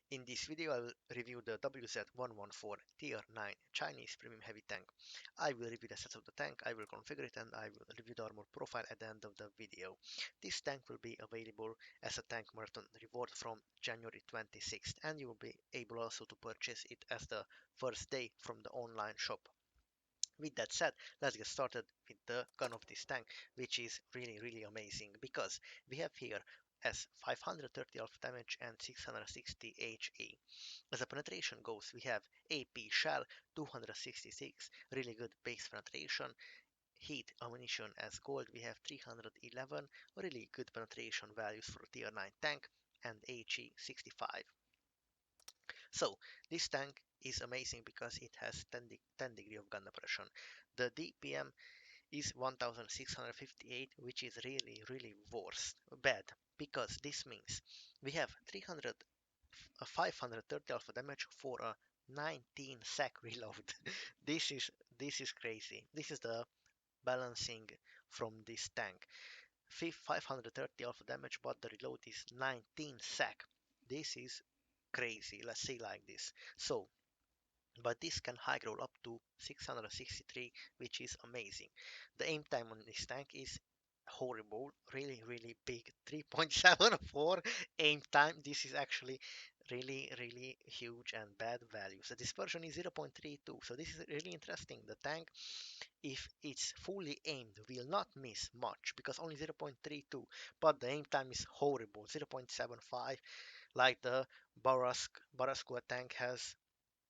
In this video, I will review the WZ-114 Tier 9 Chinese Premium Heavy Tank. I will review the stats of the tank, I will configure it, and I will review the armor profile at the end of the video. This tank will be available as a tank marathon reward from January 26th, and you will be able also to purchase it as the first day from the online shop. With that said, let's get started with the gun of this tank, which is really amazing because we have here as 530 alpha damage and 660 HE. As the penetration goes, we have AP shell 266, really good base penetration. Heat ammunition as gold, we have 311, really good penetration values for a tier 9 tank, and HE 65. So this tank is amazing because it has 10 degree of gun depression. The DPM is 1658, which is really worse, bad, because this means we have 530 alpha damage for a 19 sec reload. this is this is crazy. This is the balancing from this tank. 530 alpha damage, but the reload is 19 sec. This is crazy, let's say like this. So but this can high roll up to 663, which is amazing. The aim time on this tank is horrible, really big, 3.74 aim time. This is actually really huge and bad value. So dispersion is 0.32, so this is really interesting. The tank, if it's fully aimed, will not miss much because only 0.32, but the aim time is horrible, 0.75, like the Barasco tank has,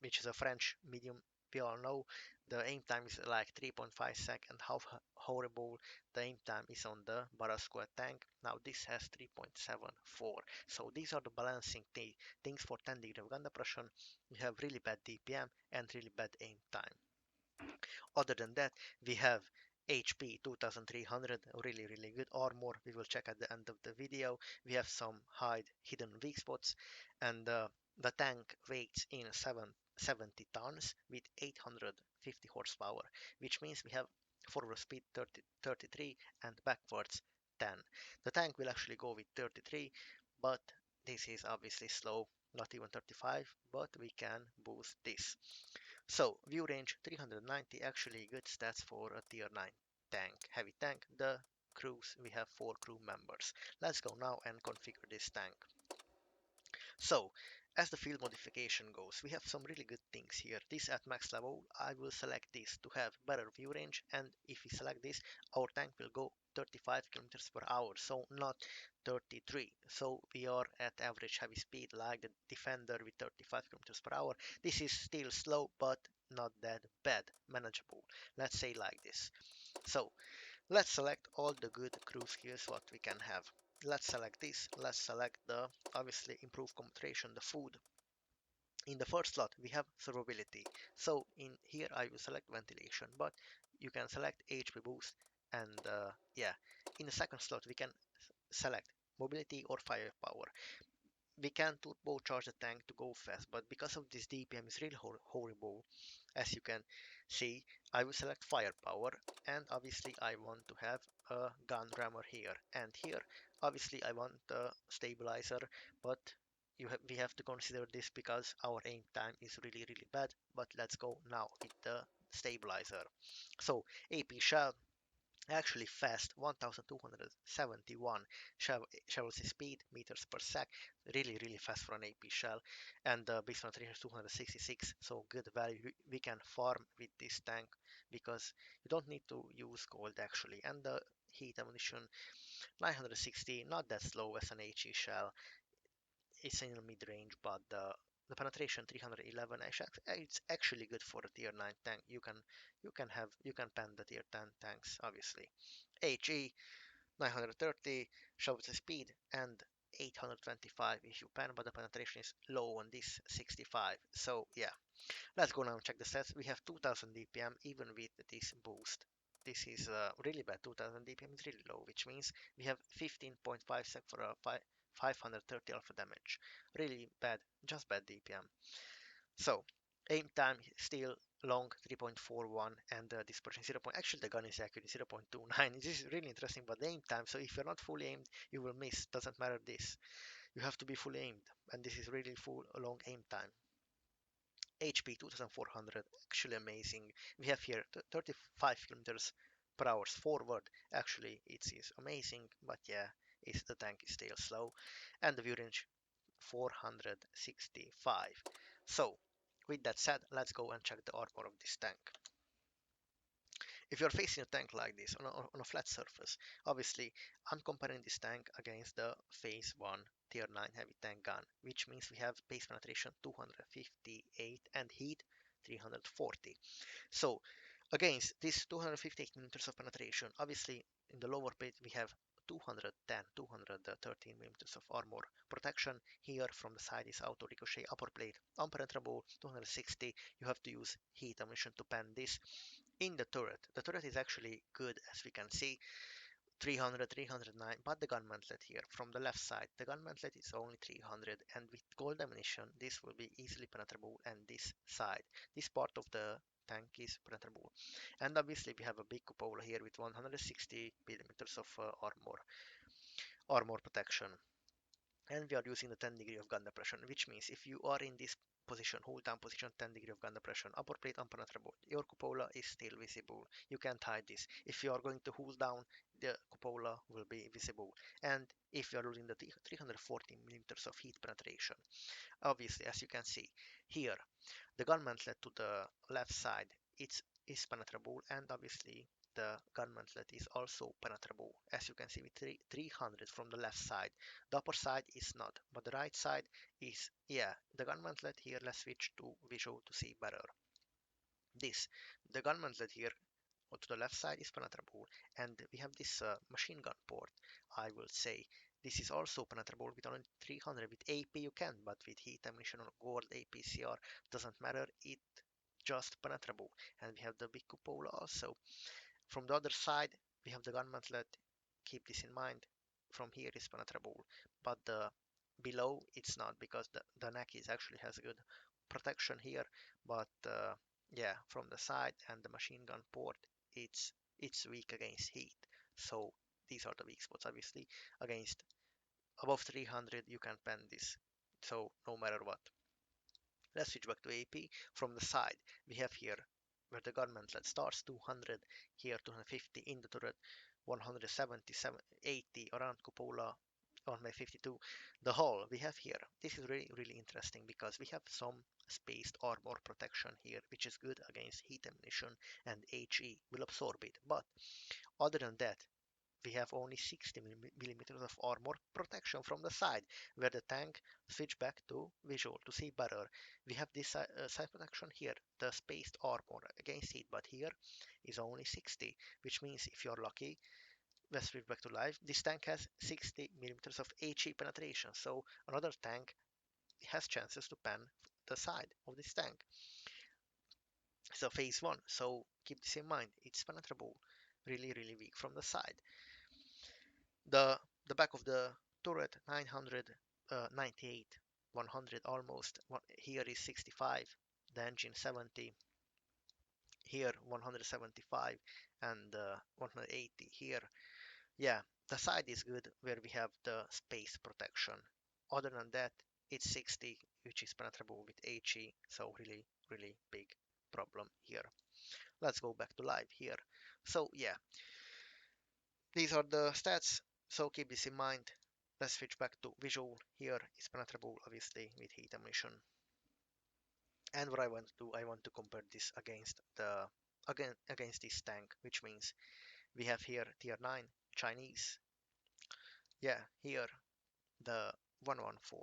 which is a French medium. We all know the aim time is like 3.5 seconds, and how horrible the aim time is on the Barasco tank. Now this has 3.74. So these are the balancing things for 10 degree of gun depression. You have really bad DPM and really bad aim time. Other than that, we have HP 2300, really good armor. We will check at the end of the video. We have some hide hidden weak spots, and the tank weighs in 70 tons with 850 horsepower, which means we have forward speed 33 and backwards 10. The tank will actually go with 33, but this is obviously slow, not even 35, but we can boost this. So, view range 390, actually good stats for a tier 9 tank, heavy tank. The crews, we have 4 crew members. Let's go now and configure this tank. So, as the field modification goes, we have some really good things here. This at max level, I will select this to have better view range, and if we select this, our tank will go 35 kilometers per hour, so not 33. So we are at average heavy speed like the Defender with 35 kilometers per hour. This is still slow, but not that bad, manageable. Let's say like this. So let's select all the good crew skills what we can have. Let's select this. Let's select the obviously improve concentration, the food. In the first slot we have survivability. So in here I will select ventilation, but you can select HP boost, and yeah. In the second slot we can select mobility or firepower. We can turbocharge the tank to go fast, but because of this DPM is really horrible, as you can see, I will select firepower, and obviously I want to have a gun rammer here, and here obviously I want a stabilizer, but we have to consider this because our aim time is really bad. But let's go now with the stabilizer. So AP shell, actually fast, 1271 shovel speed meters per sec, really fast for an AP shell, and base penetration is 266, so good value. We can farm with this tank because you don't need to use gold actually. And the heat ammunition 960, not that slow as an HE shell. It's in the mid-range, but the penetration 311, it's actually good for a tier 9 tank. You can pen the tier 10 tanks obviously. HE 930 shows the speed, and 825 if you pen, but the penetration is low on this 65. So yeah, let's go now and check the stats. We have 2000 DPM even with this boost. This is really bad. 2000 DPM is really low, which means we have 15.5 sec for a 530 alpha damage. Really bad, just bad DPM. So aim time still long, 3.41, and dispersion 0. Actually the gun is accurate, 0.29. This is really interesting, but the aim time, so if you're not fully aimed you will miss, doesn't matter this. You have to be fully aimed, and this is really full long aim time. HP 2400, actually amazing. We have here 35 kilometers per hour forward. Actually, it is amazing, but yeah, the tank is still slow. And the view range 465. So, with that said, let's go and check the armor of this tank. If you're facing a tank like this on a flat surface, obviously I'm comparing this tank against the phase 1 tier 9 heavy tank gun, which means we have base penetration 258 and heat 340. So against this 258 millimeters of penetration, obviously in the lower plate we have 210, 213 millimeters of armor protection. Here from the side is auto ricochet, upper plate unpenetrable 260. You have to use heat ammunition to pen this. In the turret, the turret is actually good, as we can see, 300, 309, but the gun mantlet here from the left side, the gun mantlet is only 300, and with gold ammunition this will be easily penetrable, and this side, this part of the tank is penetrable. And obviously we have a big cupola here with 160 millimeters of armor protection, and we are using the 10 degree of gun depression, which means if you are in this position, hold down position, 10 degree of gun depression, upper plate unpenetrable, your cupola is still visible, you can't hide this. If you are going to hold down, the cupola will be visible. And if you are using the 340 millimeters of heat penetration, obviously as you can see here, the gun mantlet to the left side is penetrable, and obviously the gun mantlet is also penetrable, as you can see with 300 from the left side. The upper side is not, but the right side is. Yeah, the gun mantlet here, let's switch to visual to see better. This, the gun mantlet here to the left side is penetrable, and we have this machine gun port. I will say this is also penetrable with only 300. With AP you can, but with heat ammunition or gold APCR doesn't matter, it just penetrable. And we have the big cupola also. From the other side we have the gun mantlet, keep this in mind. From here is penetrable, but the below it's not, because the neck is actually has good protection here, but yeah, from the side and the machine gun port, it's weak against heat. So these are the weak spots. Obviously against above 300 you can pen this, so no matter what. Let's switch back to AP. From the side we have here where the gun mantlet starts 200, here 250 in the turret, 170, 80 around cupola, 152. The hull we have here, this is really interesting because we have some spaced armor protection here, which is good against heat ammunition, and HE will absorb it. But other than that, we have only 60 millimeters of armor protection from the side, where the tank switch back to visual to see better. We have this side protection here, the spaced armor against heat, but here is only 60, which means if you're lucky, let's switch back to live, this tank has 60 millimeters of HE penetration, so another tank has chances to pen the side of this tank. So phase 1, so keep this in mind, it's penetrable, really weak from the side. The back of the turret 998, 100 almost. Here is 65, the engine 70, here 175, and 180 here. Yeah, the side is good where we have the space protection. Other than that, it's 60, which is penetrable with HE, so really big problem here. Let's go back to live here. So yeah, these are the stats, so keep this in mind. Let's switch back to visual. Here is penetrable, obviously, with heat ammunition. And what I want to do, I want to compare this against against this tank, which means we have here tier 9 Chinese. Yeah, here the 114.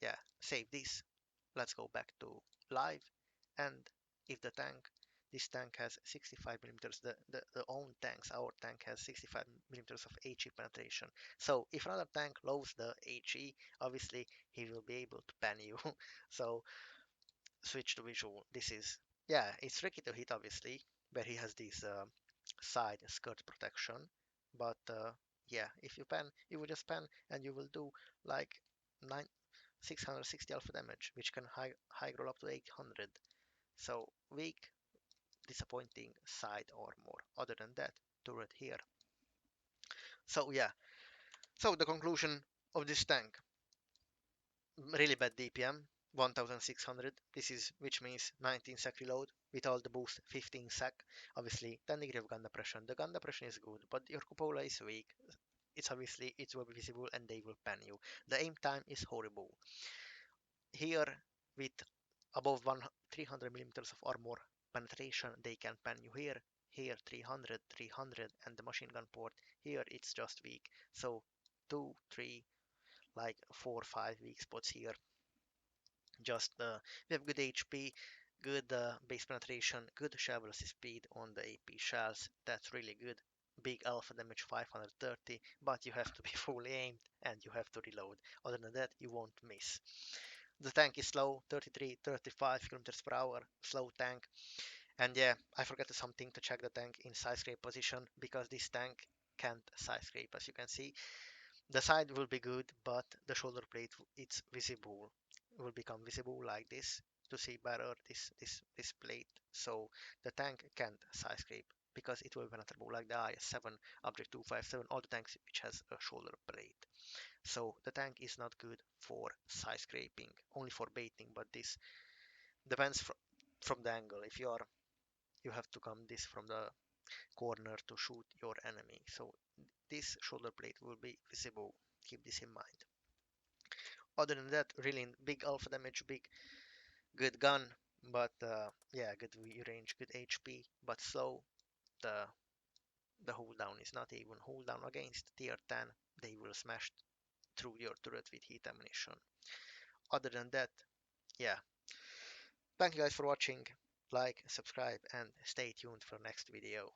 Yeah, save this. Let's go back to live, and if the tank, this tank has 65 millimeters, the own tanks, our tank has 65 millimeters of HE penetration. So if another tank loads the HE, obviously he will be able to pen you. So switch to visual. This is, yeah, it's tricky to hit obviously, where he has this side skirt protection, but yeah, if you pen, you will just pen and you will do like 660 alpha damage, which can high roll up to 800. So weak, disappointing side armor. Other than that, turret here. So yeah, so the conclusion of this tank. really bad DPM, 1600. This is which means 19 sec reload with all the boost, 15 sec. Obviously 10 degree of gun depression. The gun depression is good, but your cupola is weak. It's obviously it will be visible and they will pan you. The aim time is horrible. Here with above 300 millimeters of armor penetration, they can pan you here. Here 300, 300, and the machine gun port. Here it's just weak. So 2, 3, like 4, 5 weak spots here. Just we have good HP, good base penetration, good shell velocity speed on the AP shells. That's really good. Big alpha damage 530, but you have to be fully aimed and you have to reload. Other than that, you won't miss. The tank is slow, 33, 35 kilometers per hour, slow tank. And yeah, I forgot something to check the tank in side scrape position because this tank can't side scrape as you can see. The side will be good, but the shoulder plate it's visible, will become visible like this to see better this plate. So the tank can't side scrape because it will be penetrable like the IS-7, Object 257, all the tanks which has a shoulder plate. So the tank is not good for side scraping, only for baiting, but this depends from the angle. If you have to come this from the corner to shoot your enemy. So this shoulder plate will be visible. Keep this in mind. Other than that, really big alpha damage, big good gun, but yeah, good range, good HP, but slow. The the hold down is not even hold down against tier 10. They will smash through your turret with heat ammunition. Other than that, yeah. Thank you guys for watching. Like, subscribe, and stay tuned for next video.